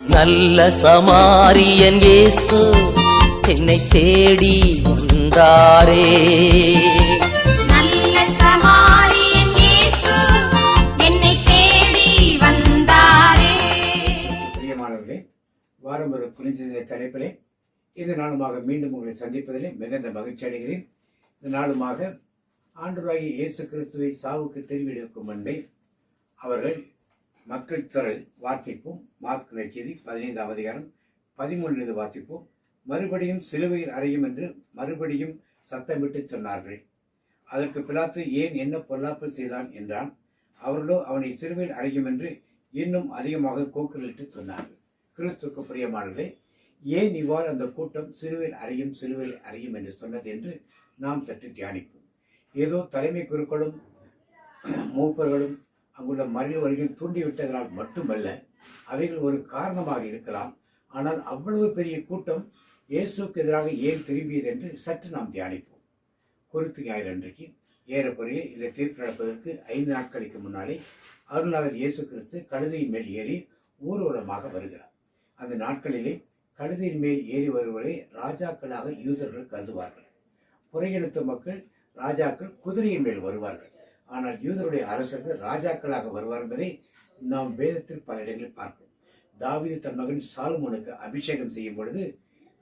நல்ல சமாரியன் இயேசு என்னை தேடி வந்தாரே. நல்ல சமாரியன் இயேசு என்னை தேடி வந்தாரே. பிரியமானவர்களே, வாரம் ஒரு குறிஞ்ச தலைப்பிலே இந்த நாளுமாக மீண்டும் உங்களை சந்திப்பதிலே மிகுந்த மகிழ்ச்சி அடைகிறேன். இந்த நாளுமாக ஆண்டவராகிய இயேசு கிறிஸ்துவை சாவுக்கு தெரிவிக்கும் முன்பே அவர்கள் மக்கள் திரள் வார்த்தைப்போம். மார்க் நற்செய்தி 15ஆம் அதிகாரம் 13 வார்த்தைப்போம். மறுபடியும் சிலுவையில் அறையும் என்று மறுபடியும் சத்தமிட்டு சொன்னார்கள். அதற்கு பிலாத்து ஏன் என்ன பொல்லாப்பு செய்தான் என்றான். அவர்களோ அவனை சிலுவையில் அறையும் என்று இன்னும் அதிகமாக கூக்குரலிட்டு சொன்னார்கள். கிறிஸ்துவுக்கு பிரியமானவர்களே, ஏன் இவ்வாறு அந்த கூட்டம் சிலுவையில் அறையும் என்று சொன்னது என்று நாம் சற்று தியானிப்போம். ஏதோ தலைமை குருக்களும் மூப்பர்களும் அங்குள்ள மறைவு வரைக்கும் தூண்டிவிட்டதனால் மட்டுமல்ல, அவைகள் ஒரு காரணமாக இருக்கலாம். ஆனால் அவ்வளவு பெரிய கூட்டம் இயேசுக்கு எதிராக ஏன் திரும்பியது என்று சற்று நாம் தியானிப்போம். குருத்து ஞாயிறு அன்றைக்கு ஏறக்குறைய இந்த தீர்ப்பு நடப்பதற்கு 5 நாட்களுக்கு முன்னாலே அருள்நாதர் இயேசு கிறிஸ்து கழுதையின் மேல் ஏறி ஊர்வலமாக வருகிறார். அந்த நாட்களிலே கழுதையின் மேல் ஏறி வருவதை ராஜாக்களாக யூதர்கள் கருதுவார்கள். புறையினத்து மக்கள் ராஜாக்கள் குதிரையின் மேல் வருவார்கள். ஆனால் யூதருடைய அரசர்கள் ராஜாக்களாக வருவார் என்பதை நாம் வேதத்தில் பல இடங்களில் பார்க்கிறோம். தாவீது தன் மகன் சாலமோனுக்கு அபிஷேகம் செய்யும் பொழுது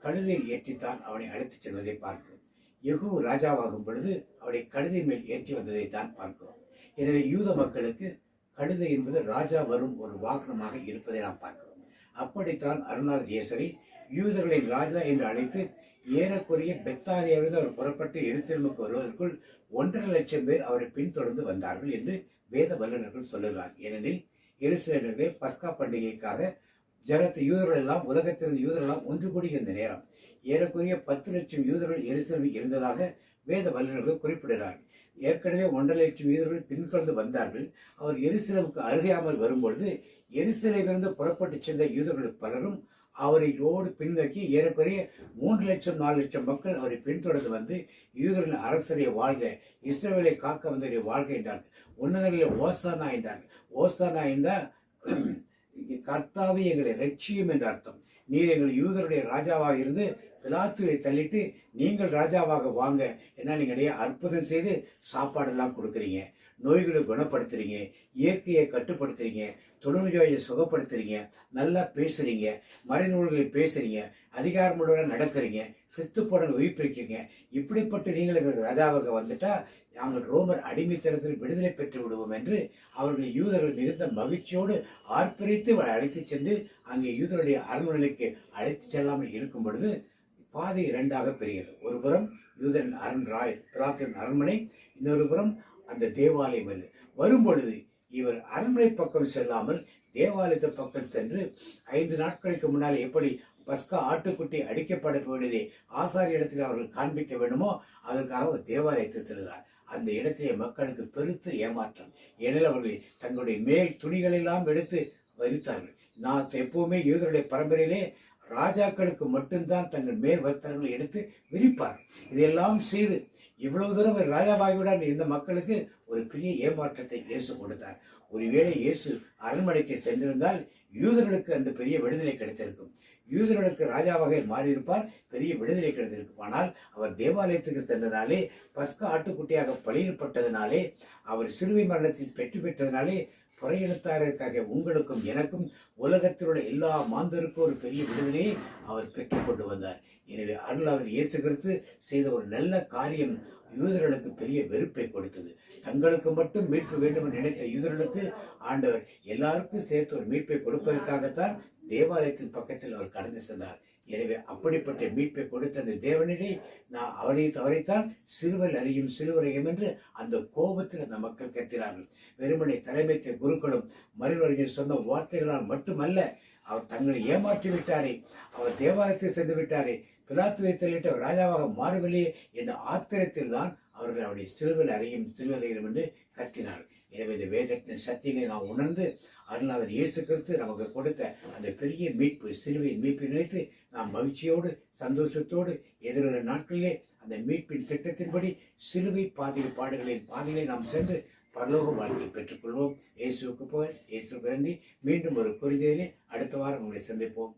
கழுதையில் ஏற்றித்தான் அவனை அழைத்துச் செல்வதை பார்க்கிறோம். யெகூ ராஜாவாகும் பொழுது அவனை கழுதை மேல் ஏற்றி வந்ததை தான் பார்க்கிறோம். எனவே யூத மக்களுக்கு கழுதை என்பது ராஜா வரும் ஒரு வாகனமாக இருப்பதை நாம் பார்க்கிறோம். அப்படித்தான் அருள்நாதர் இயேசுவை யூதர்களின் ராஜா என்று அழைத்து ஏறக்குறைய பெத்தானியாவிலிருந்து அவர் புறப்பட்டு எருசலேமுக்கு வருவதற்குள் 1.5 லட்சம் பேர் அவரை பின்தொடர்ந்து வந்தார்கள் என்று வேத வல்லுநர்கள் சொல்லுகிறார். ஏனெனில் எருசலேமிலே பஸ்கா பண்டிகைக்காக யூதர்கள் எல்லாம் உலகத்திலிருந்து யூதர்கள் எல்லாம் ஒன்று கூடி இருந்த நேரம் ஏறக்குறைய 10 லட்சம் யூதர்கள் எருசலேமில் இருந்ததாக வேத வல்லுநர்கள் குறிப்பிடுகிறார்கள். ஏற்கனவே 1.5 லட்சம் யூதர்கள் பின்தொடர்ந்து வந்தார்கள். அவர் எருசலேமுக்கு அருகாமல் வரும்பொழுது எருசலேமிலிருந்து புறப்பட்டு சென்ற யூதர்கள் பலரும் அவரையோடு பின்னோக்கி ஏறக்குறைய 3 லட்சம் 4 லட்சம் மக்கள் அவரை பின்தொடர்ந்து வந்து யூதர்களின் அரசரைய வாழ்க, இஸ்ரவேலை காக்க வந்தவரை வாழ்க என்றார்கள். உன்னதங்களில் ஓசானா என்றார்கள். ஓசானா என்றால் கர்த்தாவே எங்களை ரட்சியும் என்ற அர்த்தம். நீர் எங்கள் யூதருடைய ராஜாவாக இருந்து பிலாத்துவை தள்ளிட்டு நீங்கள் ராஜாவாக வாங்க, ஏன்னா நீங்கள் நிறைய அற்புதம் செய்து சாப்பாடெல்லாம் கொடுக்குறீங்க, நோய்களை குணப்படுத்துறீங்க, இயற்கையை கட்டுப்படுத்துறீங்க, தொழுநோயை சுகப்படுத்துறீங்க, நல்லா பேசுறீங்க, மறைநூல்களை பேசுறீங்க, அதிகாரமுடன் நடக்கிறீங்க, செத்துப்போட உயிர்ப்பிருக்கீங்க. இப்படிப்பட்ட நீங்கள் எங்களுக்கு ராஜாவாக வந்துட்டா நாங்கள் ரோமர் அடிமைத்தனத்தில் விடுதலை பெற்று விடுவோம் என்று அவர்கள் யூதர்கள் மிகுந்த மகிழ்ச்சியோடு ஆர்ப்பரித்து அழைத்து சென்று அங்கே யூதருடைய அரண்மனைக்கு அழைத்து செல்லாமல் இருக்கும் பொழுது பாதை 2ஆக பிரிகிறது. ஒரு புறம் யூதரின் பிரார்த்தன் அரண்மனை, இன்னொரு புறம் அந்த தேவாலயம் வரும் பொழுது இவர் அரண்மனை பக்கம் செல்லாமல் தேவாலயத்து பக்கம் சென்று 5 நாட்களுக்கு முன்னால் எப்படி பஸ்கா ஆட்டுக்குட்டி அடிக்கப்பட வேண்டியதை ஆசாரிய இடத்தில் அவர்கள் காண்பிக்க வேண்டுமோ அதற்காக ஒரு தேவாலயத்தை செல்கிறார். அந்த இடத்திலே மக்களுக்கு பெருத்து ஏமாற்றம். ஏனில் அவர்கள் தங்களுடைய மேல் துணிகளெல்லாம் எடுத்து வைத்தார்கள். நான் எப்பவுமே யூதருடைய பரம்பரையிலே ராஜாக்களுக்கு மட்டும்தான் தங்கள் மேல் வஸ்திரங்களை எடுத்து விரிப்பார்கள். இதையெல்லாம் செய்து இவ்வளவு தூரம் ராஜாவாகிவிடான் இந்த மக்களுக்கு ஒரு பெரிய ஏமாற்றத்தை இயேசு கொடுத்தார். ஒருவேளை இயேசு அரண்மனைக்கு சென்றிருந்தால் யூதர்களுக்கு அந்த பெரிய விடுதலை கிடைத்திருக்கும். யூதர்களுக்கு ராஜாவாக மாறியிருப்பார், பெரிய விடுதலை கிடைத்திருக்கும். ஆனால் அவர் தேவாலயத்துக்கு சென்றதாலே, பஸ்கா ஆட்டுக்குட்டியாக பலியிடப்பட்டதினாலே, அவர் சிலுவை மரணத்தில் பெற்றதினாலே புறையினத்தாருக்காக உங்களுக்கும் எனக்கும் உலகத்தில் உள்ள எல்லா மாந்தருக்கும் ஒரு பெரிய விடுதலையை அவர் பெற்றுக்கொண்டு வந்தார். எனவே அருள்நாதர் இயேசு கிறிஸ்து செய்த ஒரு நல்ல காரியம் யூதர்களுக்கு பெரிய வெறுப்பை கொடுத்தது. தங்களுக்கு மட்டும் மீட்பு வேண்டும் என்று நினைத்த யூதர்களுக்கு ஆண்டவர் எல்லாருக்கும் சேர்த்து ஒரு மீட்பை கொடுப்பதற்காகத்தான் தேவாலயத்தின் பக்கத்தில் அவர் கடந்து சென்றார். எனவே அப்படிப்பட்ட மீட்பை கொடுத்த அந்த தேவனிலே நான் அவரைத்தான் சிலுவரையும் என்று அந்த கோபத்தில் அந்த மக்கள் கத்தினார்கள். வெறுமனை தலைமைத்த குருக்களும் மறுவரையில் சொன்ன வார்த்தைகளால் மட்டுமல்ல, அவர் தங்களை ஏமாற்றி விட்டாரே, அவர் தேவாலயத்தில் சென்று விட்டாரே, பிலாத்துவை தள்ளிட்டு அவர் ராஜாவாக மாறவில்லையே என்ற ஆத்திரத்தில் தான் அவர்கள் அவருடைய சிலுவையில் அறையும் என்று கத்தினார்கள். எனவே இந்த வேதத்தின் சத்தியங்களை நாம் உணர்ந்து அருள்நாதர் இயேசு கிறிஸ்து நமக்கு கொடுத்த அந்த பெரிய மீட்பு, சிலுவையின் மீட்பை நினைத்து நாம் மகிழ்ச்சியோடு சந்தோஷத்தோடு எதிர்வரும் நாட்களிலே அந்த மீட்பின் திட்டத்தின்படி சிலுவை பாடுகளின் பாதைகளை நாம் சென்று பரலோக வாழ்க்கை பெற்றுக்கொள்வோம். இயேசுவுக்கு புகழ், இயேசுவுக்கு நன்றி. மீண்டும் ஒரு குறிஞ்சதிலே அடுத்த வாரம் உங்களை சந்திப்போம்.